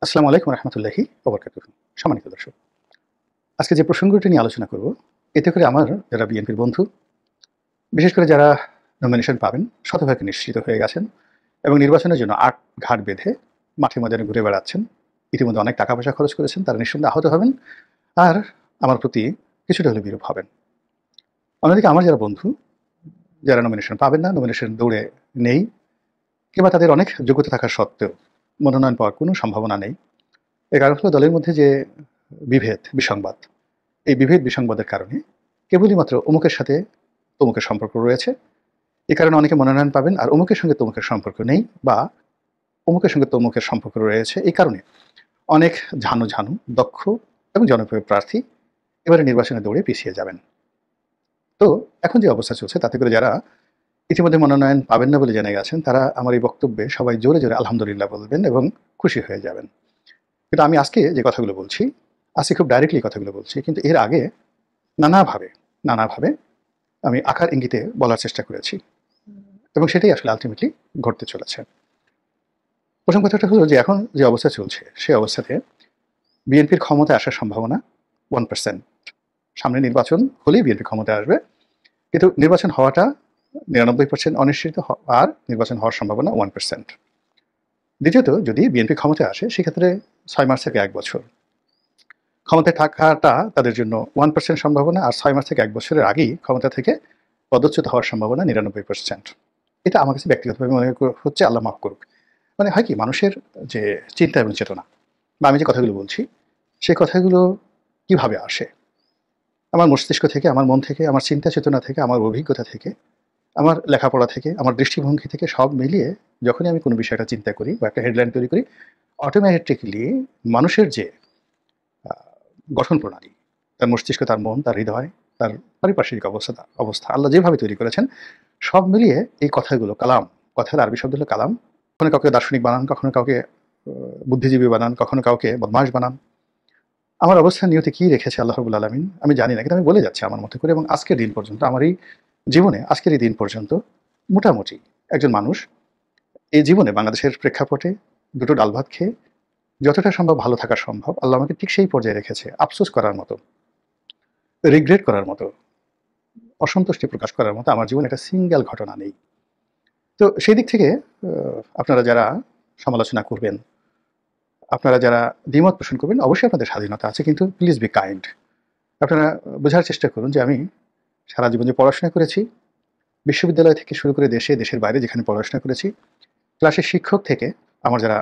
আসসালামু আলাইকুম রহমতুল্লাহি ওবরকাতুহু। সম্মানিত দর্শক, আজকে যে প্রসঙ্গটি নিয়ে আলোচনা করব, এতে করে আমার যারা বিএনপির বন্ধু, বিশেষ করে যারা নমিনেশন পাবেন, শতভাগে নিশ্চিত হয়ে গেছেন এবং নির্বাচনের জন্য আট ঘাট বেঁধে মাঠে ময়দানে ঘুরে বেড়াচ্ছেন। ইতিমধ্যে অনেক টাকা পয়সা খরচ করেছেন, তারা নিঃসন্দেহে আহত হবেন আর আমার প্রতি কিছুটা হলে বিরূপ হবেন। অন্যদিকে আমার যারা বন্ধু, যারা নমিনেশন পাবেন না, নমিনেশন দৌড়ে নেই, কিংবা তাদের অনেক যোগ্যতা থাকা সত্ত্বেও মনোনয়ন পাওয়ার কোনো সম্ভাবনা নেই। এর কারণ হলো দলের মধ্যে যে বিভেদ, বিসংবাদ, এই বিভেদ বিসংবাদের কারণে কেবলই মাত্র অমুকের সাথে তমুকের সম্পর্ক রয়েছে, এই কারণে অনেকে মনোনয়ন পাবেন, আর অমুকের সঙ্গে তমুকের সম্পর্ক নেই, বা অমুকের সঙ্গে তমুকের সম্পর্ক রয়েছে, এই কারণে অনেক ঝানু ঝানু দক্ষ এবং জনপ্রিয় প্রার্থী এবারে নির্বাচনে দৌড়ে পিছিয়ে যাবেন। তো এখন যে অবস্থা চলছে, তাতে করে যারা ইতিমধ্যে মনোনয়ন পাবেন না বলে জেনে গেছেন, তারা আমার এই বক্তব্যে সবাই জোরে জোরে আলহামদুলিল্লাহ বলবেন এবং খুশি হয়ে যাবেন। কিন্তু আমি আজকে যে কথাগুলো বলছি, আজকে খুব ডাইরেক্টলি কথাগুলো বলছি, কিন্তু এর আগে নানাভাবে নানাভাবে আমি আকার ইঙ্গিতে বলার চেষ্টা করেছি এবং সেটাই আসলে আলটিমেটলি ঘটতে চলেছে। প্রথম কথাটা হলো যে এখন যে অবস্থা চলছে, সেই অবস্থাতে বিএনপির ক্ষমতায় আসার সম্ভাবনা 1%। সামনে নির্বাচন হলেই বিএনপি ক্ষমতায় আসবে, কিন্তু নির্বাচন হওয়াটা 99% অনিশ্চিত, আর নির্বাচন হওয়ার সম্ভাবনা 1%। দ্বিতীয়ত, যদি বিএনপি ক্ষমতায় আসে, সেক্ষেত্রে 6 মাস থেকে 1 বছর ক্ষমতায় থাকাটা তাদের জন্য 1% সম্ভাবনা, আর 6 মাস থেকে 1 বছরের আগেই ক্ষমতা থেকে পদচ্যুত হওয়ার সম্ভাবনা 99%। এটা আমার কাছে ব্যক্তিগতভাবে মনে হচ্ছে, আল্লাহ মাফ করুক, মানে হয় কি, মানুষের যে চিন্তা এবং চেতনা, বা আমি যে কথাগুলো বলছি, সেই কথাগুলো কিভাবে আসে আমার মস্তিষ্ক থেকে, আমার মন থেকে, আমার চিন্তা চেতনা থেকে, আমার অভিজ্ঞতা থেকে, আমার লেখাপড়া থেকে, আমার দৃষ্টিভঙ্গি থেকে, সব মিলিয়ে যখনই আমি কোনো বিষয়টা চিন্তা করি বা একটা হেডলাইন তৈরি করি, অটোমেটিক্যালি মানুষের যে গঠন প্রণালী, তার মস্তিষ্ক, তার মন, তার হৃদয়, তার পারিপার্শ্বিক অবস্থা আল্লাহ যেভাবে তৈরি করেছেন, সব মিলিয়ে এই কথাগুলো কালাম, কথার আরবি শব্দ হলো কালাম। কখনো কাউকে দার্শনিক বানান, কখনো কাউকে বুদ্ধিজীবী বানান, কখনো কাউকে বদমাশ বানান। আমার অবস্থান নিয়তে কী রেখেছে আল্লাহ রাব্বুল আলামিন আমি জানি না, কিন্তু আমি বলে যাচ্ছি আমার মতো করে। এবং আজকের দিন পর্যন্ত, আমার এই জীবনে আজকের এই দিন পর্যন্ত মোটামুটি একজন মানুষ এই জীবনে বাংলাদেশের প্রেক্ষাপটে দুটো ডাল ভাত খেয়ে যতটা সম্ভব ভালো থাকা সম্ভব, আল্লাহ আমাকে ঠিক সেই পর্যায়ে রেখেছে। আফসোস করার মতো, রিগ্রেট করার মতো, অসন্তুষ্টি প্রকাশ করার মতো আমার জীবনে একটা সিঙ্গেল ঘটনা নেই। তো সেই দিক থেকে আপনারা যারা সমালোচনা করবেন, আপনারা যারা দ্বিমত পোষণ করবেন, অবশ্যই আপনাদের স্বাধীনতা আছে, কিন্তু প্লিজ বি কাইন্ড। আপনারা বোঝার চেষ্টা করুন যে আমি সারা জীবন যে পড়াশোনা করেছি, বিশ্ববিদ্যালয় থেকে শুরু করে দেশে, দেশের বাইরে যেখানে পড়াশোনা করেছি, ক্লাসের শিক্ষক থেকে আমার যারা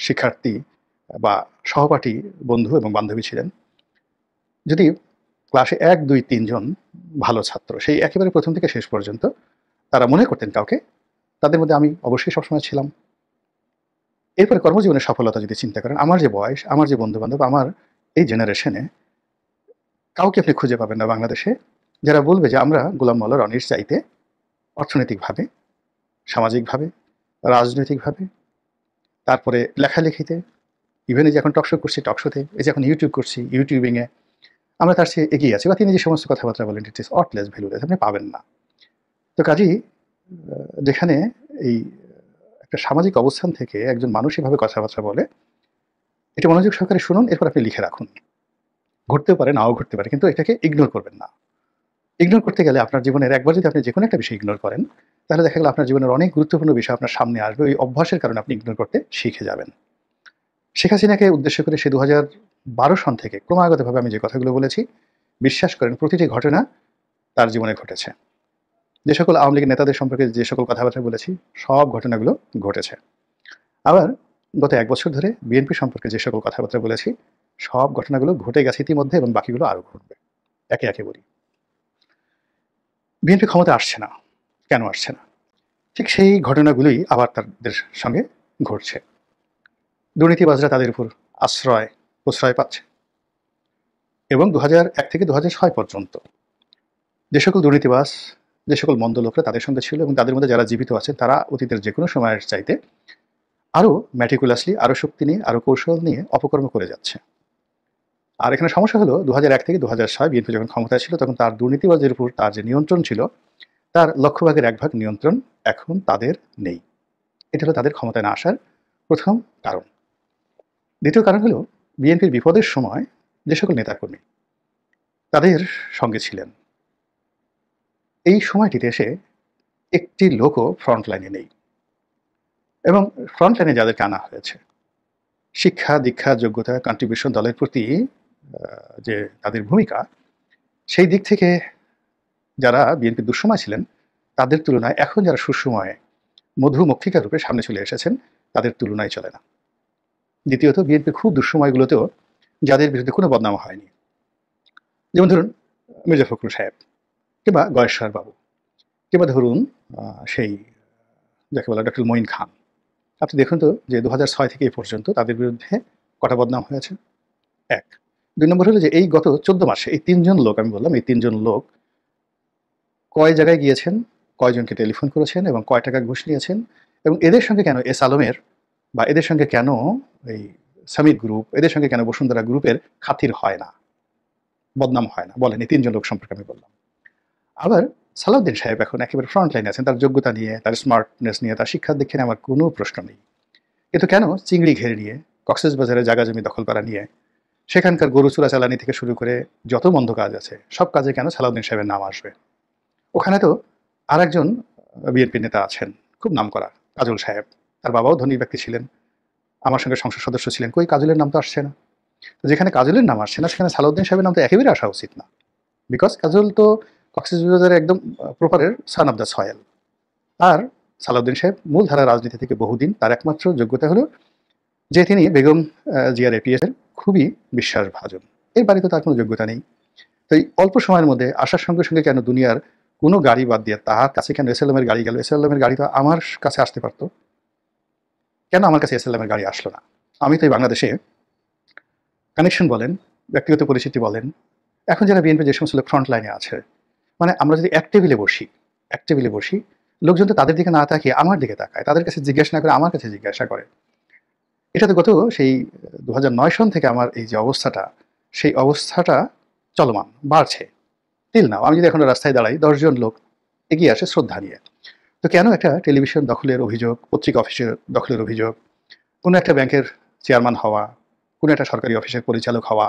শিক্ষার্থী বা সহপাঠী, বন্ধু এবং বান্ধবী ছিলেন, যদি ক্লাসে ১, ২, ৩ জন ভালো ছাত্র, সেই একেবারে প্রথম থেকে শেষ পর্যন্ত তারা মনে করতেন কাউকে, তাদের মধ্যে আমি অবশ্যই সবসময় ছিলাম। এরপরে কর্মজীবনের সফলতা যদি চিন্তা করেন, আমার যে বয়স, আমার যে বন্ধু-বান্ধব, আমার এই জেনারেশনে কাউকে আপনি খুঁজে পাবেন না বাংলাদেশে যারা বলবে যে আমরা গোলাম মোল্লা রনির চাইতে অর্থনৈতিকভাবে, সামাজিকভাবে, রাজনৈতিকভাবে, তারপরে লেখালেখিতে, ইভেন এই যে এখন টকশো করছি, টকশোতে, এই যে এখন ইউটিউব করছি, ইউটিউবিংয়ে আমরা তার চেয়ে এগিয়ে আছি, বা তিনি যে সমস্ত কথাবার্তা বলেন, ইট ইজ অটলেস ভ্যালুলেস, আপনি পাবেন না। তো কাজেই যেখানে এই একটা সামাজিক অবস্থান থেকে একজন মানুষ এভাবে কথাবার্তা বলে, এটা মনোযোগ সহকারে শুনুন, এরপর আপনি লিখে রাখুন। ঘটতেও পারে, নাও ঘটতে পারে, কিন্তু এটাকে ইগনোর করবেন না। ইগনোর করতে গেলে আপনার জীবনের একবার যদি আপনি যেকোনো একটা বিষয় ইগনোর করেন, তাহলে দেখা গেল আপনার জীবনের অনেক গুরুত্বপূর্ণ বিষয় আপনার সামনে আসবে, ওই অভ্যাসের কারণে আপনি ইগনোর করতে শিখে যাবেন। শেখ হাসিনাকে উদ্দেশ্য করে সে ২০১২ সন থেকে ক্রমাগতভাবে আমি যে কথাগুলো বলেছি, বিশ্বাস করেন প্রতিটি ঘটনা তার জীবনে ঘটেছে। যে সকল আওয়ামী লীগের নেতাদের সম্পর্কে যে সকল কথাবার্তা বলেছি, সব ঘটনাগুলো ঘটেছে। আবার গত ১ বছর ধরে বিএনপি সম্পর্কে যে সকল কথাবার্তা বলেছি, সব ঘটনাগুলো ঘটে গেছে ইতিমধ্যে, এবং বাকিগুলো আরও ঘটবে। একে একে বলি। বিএনপি ক্ষমতায় আসছে না, কেন আসছে না? ঠিক সেই ঘটনাগুলোই আবার তাদের সঙ্গে ঘটছে। দুর্নীতিবাজরা তাদের উপর আশ্রয়, প্রশ্রয় পাচ্ছে, এবং ২০০১ থেকে ২০০৬ পর্যন্ত যে সকল দুর্নীতিবাজ, যে সকল মন্দ লোকরা তাদের সঙ্গে ছিল, এবং তাদের মধ্যে যারা জীবিত আছেন, তারা অতীতের যে কোনো সময়ের চাইতে আরও ম্যাটিকুলাসলি, আরও শক্তি নিয়ে, আরও কৌশল নিয়ে অপকর্ম করে যাচ্ছে। আর এখানে সমস্যা হলো, ২০০১ থেকে ২০০৬ বিএনপি যখন ক্ষমতায় ছিল, তখন তার দুর্নীতিবাজদের উপর তার যে নিয়ন্ত্রণ ছিল, তার লক্ষ ভাগের ১ ভাগ নিয়ন্ত্রণ এখন তাদের নেই। এটা হলো তাদের ক্ষমতায় না আসার প্রথম কারণ। দ্বিতীয় কারণ হলো বিএনপির বিপদের সময় যে সকল নেতাকর্মী তাদের সঙ্গে ছিলেন, এই সময়টিতে এসে একটি লোকও ফ্রন্ট লাইনে নেই। এবং ফ্রন্ট লাইনে যাদেরকে আনা হয়েছে, শিক্ষা, দীক্ষা, যোগ্যতা, কন্ট্রিবিউশন, দলের প্রতি যে তাদের ভূমিকা, সেই দিক থেকে যারা বিএনপির দুঃসময় ছিলেন তাদের তুলনায় এখন যারা সুসময়ে মধুমক্ষিকা রূপে সামনে চলে এসেছেন তাদের তুলনায় চলে না। দ্বিতীয়ত, বিএনপির খুব দুঃসময়গুলোতেও যাদের বিরুদ্ধে কোনো বদনাম হয়নি, যেমন ধরুন মির্জা ফখরুল সাহেব কিংবা গয়েশ্বর বাবু কিংবা ধরুন সেই যাকে বলা ডক্টর মঈন খান, আপনি দেখুন তো যে 2006 থেকে এই পর্যন্ত তাদের বিরুদ্ধে কটা বদনাম হয়েছে। এক। 2 নম্বর হলো যে এই গত 14 মাসে এই 3 জন লোক, আমি বললাম এই 3 জন লোক কয় জায়গায় গিয়েছেন, কয়জনকে টেলিফোন করেছেন এবং কয় টাকা ঘুষ নিয়েছেন, এবং এদের সঙ্গে কেন এস আলমের বা এদের সঙ্গে কেন এই সামির গ্রুপ, এদের সঙ্গে কেন বসুন্ধরা গ্রুপের খাতির হয় না, বদনাম হয় না, বলেন। এই 3 জন লোক সম্পর্কে আমি বললাম। আবার সালাউদ্দিন সাহেব এখন একেবারে ফ্রন্ট লাইনে আছেন, তার যোগ্যতা নিয়ে, তার স্মার্টনেস নিয়ে, তার শিক্ষার দিক থেকে আমার কোনো প্রশ্ন নেই। কিন্তু কেন চিংড়ি ঘেরে নিয়ে, কক্সবাজারে জায়গা জমি দখল করা নিয়ে, সেখানকার গরু চোরাচালানি থেকে শুরু করে যত মন্দ কাজ আছে সব কাজে কেন সালাউদ্দিন সাহেবের নাম আসবে? ওখানে তো আর একজন বিএনপি নেতা আছেন খুব নামকরা, কাজল সাহেব। তার বাবাও ধনী ব্যক্তি ছিলেন, আমার সঙ্গে সংসদ সদস্য ছিলেন। কই কাজলের নাম তো আসছে না। তো যেখানে কাজলের নাম আসছে না সেখানে সালাউদ্দিন সাহেবের নাম তো একেবারে আসা উচিত না, বিকজ কাজল তো কক্সবাজারের একদম প্রপারের সান অফ দ্য সয়েল। আর সালাউদ্দিন সাহেব মূলধারা রাজনীতি থেকে বহুদিন, তার একমাত্র যোগ্যতা হলো যে তিনি বেগম জিয়ার এপিএস এর খুবই বিশ্বাসভাজন। এর বাড়িতে তার কোনো যোগ্যতা নেই। তো এই অল্প সময়ের মধ্যে আসার সঙ্গে সঙ্গে কেন দুনিয়ার কোনো গাড়ি বাদ দিয়ে তার কাছে কেন এসএলএমের গাড়ি গেল? এসএলএমের গাড়ি তো আমার কাছে আসতে পারতো, কেন আমার কাছে এসএলএমের গাড়ি আসলো না? আমি তো এই বাংলাদেশে কানেকশন বলেন, ব্যক্তিগত পরিচিতি বলেন, এখন যারা বিএনপি যে সমস্ত লোক ফ্রন্ট লাইনে আছে, মানে আমরা যদি এক টেবিলে বসি, লোকজন তো তাদের দিকে না তাকিয়ে আমার দিকে তাকায়, তাদের কাছে জিজ্ঞাসা না করে আমার কাছে জিজ্ঞাসা করে। এটা তো গত সেই 2009 সন থেকে আমার এই যে অবস্থাটা, সেই অবস্থাটা চলমান, বাড়ছে। টিল নাও আমি যদি এখন রাস্তায় দাঁড়াই, 10 জন লোক এগিয়ে আসে শ্রদ্ধা নিয়ে। তো কেন একটা টেলিভিশন দখলের অভিযোগ, পত্রিকা অফিসের দখলের অভিযোগ, কোনো একটা ব্যাংকের চেয়ারম্যান হওয়া, কোনো একটা সরকারি অফিসের পরিচালক হওয়া,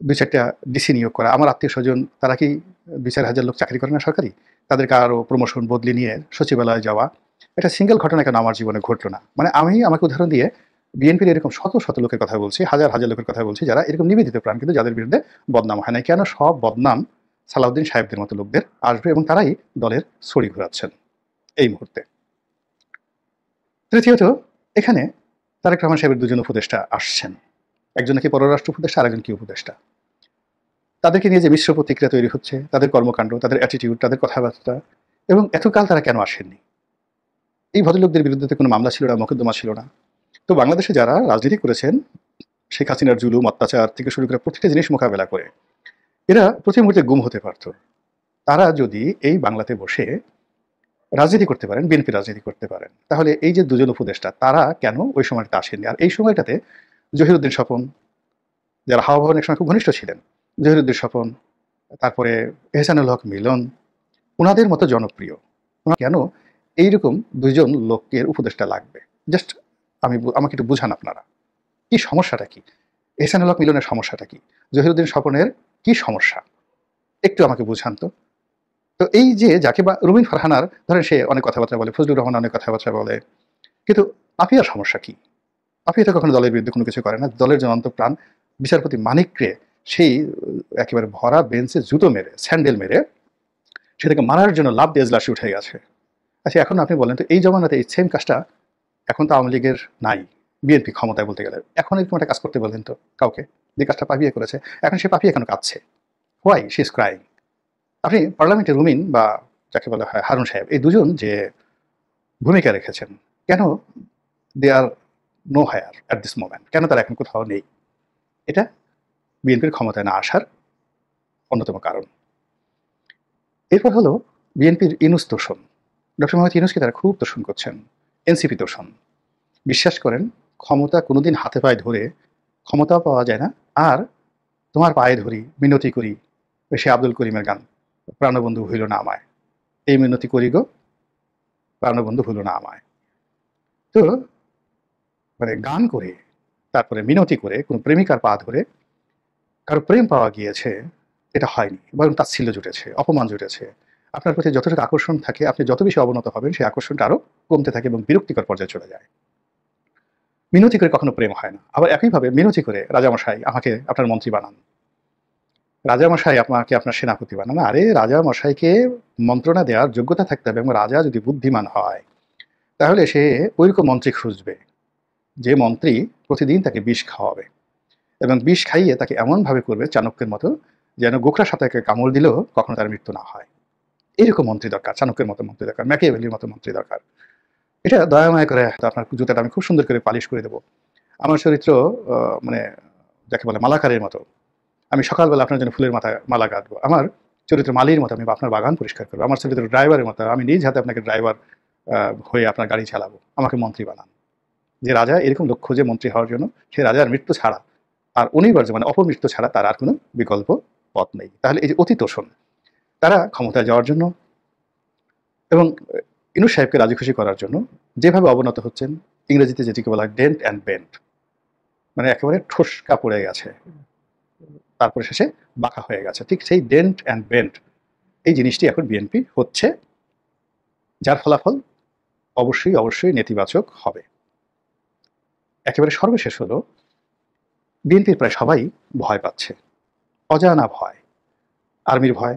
2-4টা ডিসি নিয়োগ করা, আমার আত্মীয় স্বজন তারা কি 2-4 হাজার লোক চাকরি করে না সরকারি, তাদেরকে আরও প্রমোশন বদলি নিয়ে সচিবালয়ে যাওয়া, এটা সিঙ্গেল ঘটনা কেন আমার জীবনে ঘটলো না? মানে আমি আমাকে উদাহরণ দিয়ে বিএনপির এরকম শত শত লোকের কথা বলছি, হাজার হাজার লোকের কথা বলছি যারা এরকম নিবেদিত প্রাণ, কিন্তু যাদের বিরুদ্ধে বদনাম হয় না। কেন সব বদনাম সালাউদ্দিন সাহেবদের মতো লোকদের আসবে এবং তারাই দলের ছড়ি ঘোরাচ্ছেন এই মুহূর্তে? তৃতীয়ত, এখানে তারেক রহমান সাহেবের 2 জন উপদেষ্টা আসছেন, একজন নাকি পররাষ্ট্র উপদেষ্টা, আরেকজন কি উপদেষ্টা। তাদেরকে নিয়ে যে মিশ্র প্রতিক্রিয়া তৈরি হচ্ছে, তাদের কর্মকাণ্ড, তাদের অ্যাটিটিউড, তাদের কথাবার্তা, এবং এতকাল তারা কেন আসেননি? এই ভদ্রলোকদের বিরুদ্ধে তো কোনো মামলা ছিল না, মোকদ্দমা ছিল না। তো বাংলাদেশে যারা রাজনীতি করেছেন, শেখ হাসিনার জুলুম অত্যাচার থেকে শুরু করে প্রত্যেকটা জিনিস মোকাবেলা করে, এরা প্রতি মুহূর্তে গুম হতে পারত। তারা যদি এই বাংলাতে বসে রাজনীতি করতে পারেন, বিএনপি রাজনীতি করতে পারেন, তাহলে এই যে 2 জন উপদেষ্টা তারা কেন ওই সময়টাতে আসেননি? আর এই সময়টাতে জহিরুদ্দিন স্বপন, যারা হাওয়া ভবনের সময় খুব ঘনিষ্ঠ ছিলেন, জহিরুদ্দিন স্বপন, তারপরে এহসানুল হক মিলন, ওনাদের মতো জনপ্রিয়, ওনার কেন এইরকম 2 জন লোকের উপদেষ্টা লাগবে? জাস্ট আমাকে একটু বুঝান আপনারা, কি সমস্যাটা কি? এহসানুল হক মিলনের সমস্যাটা কি? জহিরুদ্দিন স্বপনের কি সমস্যা? একটু আমাকে বুঝান তো। তো এই যে যাকে বা রুমিন ফারহানার ধরেন, সে অনেক কথাবার্তা বলে, ফজলুর রহমান অনেক কথাবার্তা বলে, কিন্তু পাপিয়ার সমস্যা কি? পাপিয়া তো কখনো দলের বিরুদ্ধে কোনো কিছু করে না। দলের যে অন্তঃপ্রাণ বিচারপতি মানিককে সেই একেবারে ভরা বেঞ্চে জুতো মেরে, স্যান্ডেল মেরে সেটাকে মারার জন্য লাফ দিয়ে এজলাসে উঠে গেছে। আচ্ছা, এখন আপনি বলেন তো এই জমানাতে এই সেম কাজটা, এখন তো আওয়ামী লীগের নাই, বিএনপি ক্ষমতায় বলতে গেলে, এখন এরকম একটা কাজ করতে বলেন তো কাউকে, যে কাজটা পাপিয়া করেছে। এখন সে পাপিয়া কেন কাঁদছে? Why she is crying? আপনি পার্লামেন্টে রুমিন বা যাকে বলা হয় হারুন সাহেব, এই 2 জন যে ভূমিকা রেখেছেন, কেন they are no higher at this moment? কেন তারা এখন কোথাও নেই? এটা বিএনপির ক্ষমতায় না আসার অন্যতম কারণ। এরপর হলো বিএনপির ইনুস তোষণ। ডক্টর মোহাম্মদ ইউনূসকে তারা খুব তোষণ করছেন, এনসিপি তোষণ। বিশ্বাস করেন, ক্ষমতা কোনোদিন হাতে পায়ে ধরে ক্ষমতাও পাওয়া যায় না। আর তোমার পায়ে ধরি, মিনতি করি, ওই সে আব্দুল করিমের গান, প্রাণবন্ধু হইল না আমায়, এই মিনতি করি গো, প্রাণবন্ধু হইল না আমায়। তো মানে গান করে, তারপরে মিনতি করে, কোনো প্রেমিকার পা ধরে কারো প্রেম পাওয়া গিয়েছে, এটা হয়নি। বরং তাচ্ছিল্য জুটেছে, অপমান জুটেছে। আপনার প্রতি যতটুকু আকর্ষণ থাকে, আপনি যত বেশি অবনত হবেন, সেই আকর্ষণটা আরো কমতে থাকে এবং বিরক্তিকর পর্যায়ে চলে যায়। মিনতি করে কখনো প্রেম হয় না। আবার একইভাবে মিনতি করে, রাজামশাই আমাকে আপনার মন্ত্রী বানান, রাজামশাই আমাকে আপনার সেনাপতি বানান। আরে রাজামশাইকে মন্ত্রণা দেওয়ার যোগ্যতা থাকতে হবে, এবং রাজা যদি বুদ্ধিমান হয় তাহলে সে ওইরকম মন্ত্রী খুঁজবে যে মন্ত্রী প্রতিদিন তাকে বিষ খাওয়াবে, এবং বিষ খাইয়ে তাকে এমনভাবে করবে চাণক্যের মতো, যেন গোখরা সাঁতারকে কামড় দিলেও কখনো তার মৃত্যু না হয়। এরকম মন্ত্রী দরকার, চাণক্যের মতো মন্ত্রী দরকার, ম্যাকিয়াভেলির মতো মন্ত্রী দরকার। এটা দয়া মায়া করে আপনার জুতাটা আমি খুব সুন্দর করে পালিশ করে দেবো। আমার চরিত্র মানে যাকে বলে মালাকারের মতো, আমি সকালবেলা আপনার জন্য ফুলের মালা গাঁথবো। আমার চরিত্র মালির মতো, আমি আপনার বাগান পরিষ্কার করবো। আমার চরিত্র ড্রাইভারের মতো, আমি নিজ হাতে আপনাকে ড্রাইভার হয়ে আপনার গাড়ি চালাবো। আমাকে মন্ত্রী বানান। যে রাজা এরকম লোক খোঁজে মন্ত্রী হওয়ার জন্য, সে রাজার মৃত্যু ছাড়া আর অনিবার্য মানে অপমৃত্যু ছাড়া তার আর কোনো বিকল্প পথ নেই। তাহলে এই যে অতি তোষণ, তারা ক্ষমতায় যাওয়ার জন্য এবং ইনু সাহেবকে রাজি খুশি করার জন্য যেভাবে অবনত হচ্ছেন, ইংরেজিতে যেটিকে বলা হয় ডেন্ট অ্যান্ড বেন্ট, মানে একেবারে ঠোসকা পড়ে গেছে, তারপরে শেষে বাঁকা হয়ে গেছে, ঠিক সেই ডেন্ট অ্যান্ড বেন্ট এই জিনিসটি এখন বিএনপি হচ্ছে, যার ফলাফল অবশ্যই অবশ্যই নেতিবাচক হবে। একেবারে সর্বশেষ হলো, বিএনপির প্রায় সবাই ভয় পাচ্ছে, অজানা ভয়, আর্মির ভয়,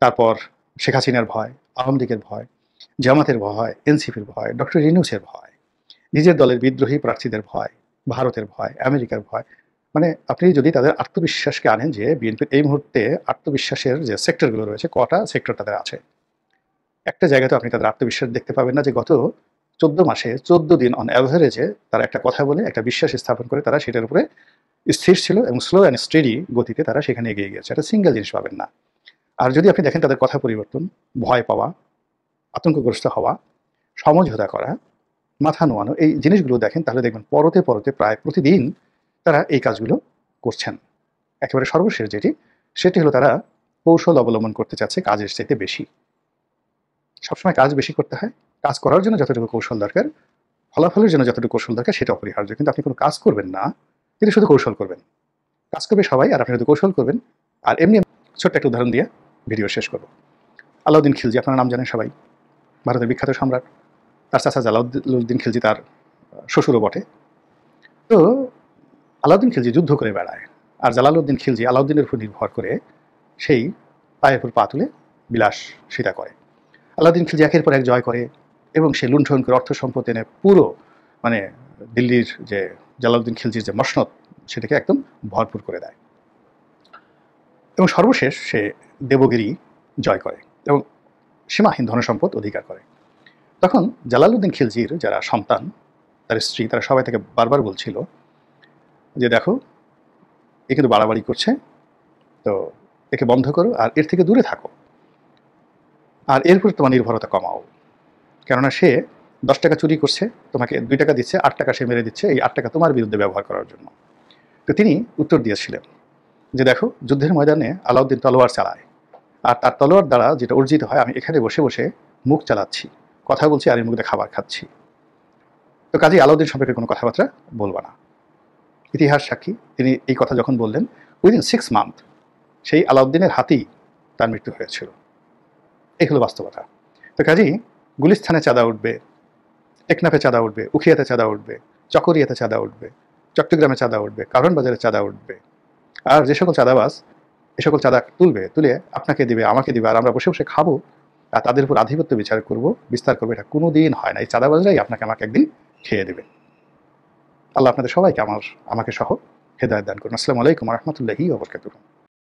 তারপর শেখ হাসিনার ভয়, আওয়ামী লীগের ভয়, জামাতের ভয়, এনসিপির ভয়, ডক্টর ইউনূসের ভয়, নিজের দলের বিদ্রোহী প্রার্থীদের ভয়, ভারতের ভয়, আমেরিকার ভয়। মানে আপনি যদি তাদের আত্মবিশ্বাসকে আনেন যে বিএনপির এই মুহূর্তে আত্মবিশ্বাসের যে সেক্টরগুলো রয়েছে, কটা সেক্টর তাদের আছে, একটা জায়গাতে আপনি তাদের আত্মবিশ্বাস দেখতে পাবেন না যে গত 14 মাসে 14 দিন অন অ্যাভারেজে তারা একটা কথা বলে একটা বিশ্বাস স্থাপন করে তারা সেটার উপরে স্থির ছিল এবং স্লো অ্যান্ড স্টেডি গতিতে তারা সেখানে এগিয়ে গিয়েছে। একটা সিঙ্গেল জিনিস পাবেন না। আর যদি আপনি দেখেন তাদের কথা পরিবর্তন, ভয় পাওয়া, আতঙ্কগ্রস্ত হওয়া, সমঝোতা করা, মাথা নোয়ানো, এই জিনিসগুলো দেখেন, তাহলে দেখবেন পরতে পরতে প্রায় প্রতিদিন তারা এই কাজগুলো করছেন। একেবারে সর্বশেষ যেটি, সেটি হলো তারা কৌশল অবলম্বন করতে চাচ্ছে কাজের চাইতে বেশি। সবসময় কাজ বেশি করতে হয়, কাজ করার জন্য যতটুকু কৌশল দরকার, ফলাফলের জন্য যতটুকু কৌশল দরকার সেটা অপরিহার্য। কিন্তু আপনি কোনো কাজ করবেন না, কিন্তু শুধু কৌশল করবেন। কাজ করবে সবাই, আর আপনি শুধু কৌশল করবেন। আর এমনি ছোট্ট একটা উদাহরণ দিয়ে ভিডিও শেষ করব। আলাউদ্দিন খিলজি, আপনার নাম জানেন সবাই, ভারতের বিখ্যাত সম্রাট। তার চাচা জালাউদ্দিন খিলজি তার শ্বশুরও বটে। তো আলাউদ্দিন খিলজি যুদ্ধ করে বেড়ায়, আর জালালউদ্দিন খিলজি আলাউদ্দিনের উপর নির্ভর করে সেই পায়ের উপর পা তুলে বিলাস সীতা করে। আলাউদ্দিন খিলজি একের পর এক জয় করে এবং সে লুণ্ঠন করে অর্থ সম্পদ এনে পুরো মানে দিল্লির যে জালালউদ্দিন খিলজির যে মসনদ সেটাকে একদম ভরপুর করে দেয়, এবং সর্বশেষ সে দেবগিরি জয় করে এবং সীমাহীন ধনসম্পদ অধিকার করে। তখন জালালউদ্দিন খিলজির যারা সন্তান, তার স্ত্রী, তারা সবাই তাকে বারবার বলছিল যে দেখো, এ কিন্তু বাড়াবাড়ি করছে, তো একে বন্ধ করো আর এর থেকে দূরে থাকো, আর এর উপর তোমার নির্ভরতা কমাও। কেননা সে 10 টাকা চুরি করছে, তোমাকে 2 টাকা দিচ্ছে, 8 টাকা সে মেরে দিচ্ছে, এই 8 টাকা তোমার বিরুদ্ধে ব্যবহার করার জন্য। তো তিনি উত্তর দিয়েছিলেন যে দেখো, যুদ্ধের ময়দানে আলাউদ্দিন তলোয়ার চালায়, আর তার তলোয়ার দ্বারা যেটা অর্জিত হয়, আমি এখানে বসে বসে মুখ চালাচ্ছি, কথা বলছি, আর এই মুখে খাবার খাচ্ছি। তো কাজেই আলাউদ্দিন সম্পর্কে কোনো কথাবার্তা বলবো না। ইতিহাস সাক্ষী, তিনি এই কথা যখন বললেন, উইদিন 6 মান্থ সেই আলাউদ্দিনের হাতেই তার মৃত্যু হয়েছিল। এই হলো বাস্তবতা। তো কাজেই গুলিস্তানে চাঁদা উঠবে, টেকনাফে চাঁদা উঠবে, উখিয়াতে চাঁদা উঠবে, চকরিয়াতে চাঁদা উঠবে, চট্টগ্রামে চাঁদা উঠবে, কারণ বাজারে চাঁদা উঠবে। আর যে সকল চাঁদাবাজ এ সকল চাঁদা তুলে আপনাকে দিবে, আমাকে দিবে, আর আমরা বসে বসে খাবো, আর তাদের উপর আধিপত্য বিস্তার করবো, এটা কোনো দিন হয় না। এই চাঁদাবাজরাই আপনাকে আমাকে একদিন খেয়ে দেবে। আল্লাহ আপনাদের সবাইকে আমাকে সহ হেদায়েত দান করুন। আসসালামু আলাইকুম ওয়া রাহমাতুল্লাহি ওয়া বারাকাতুহু।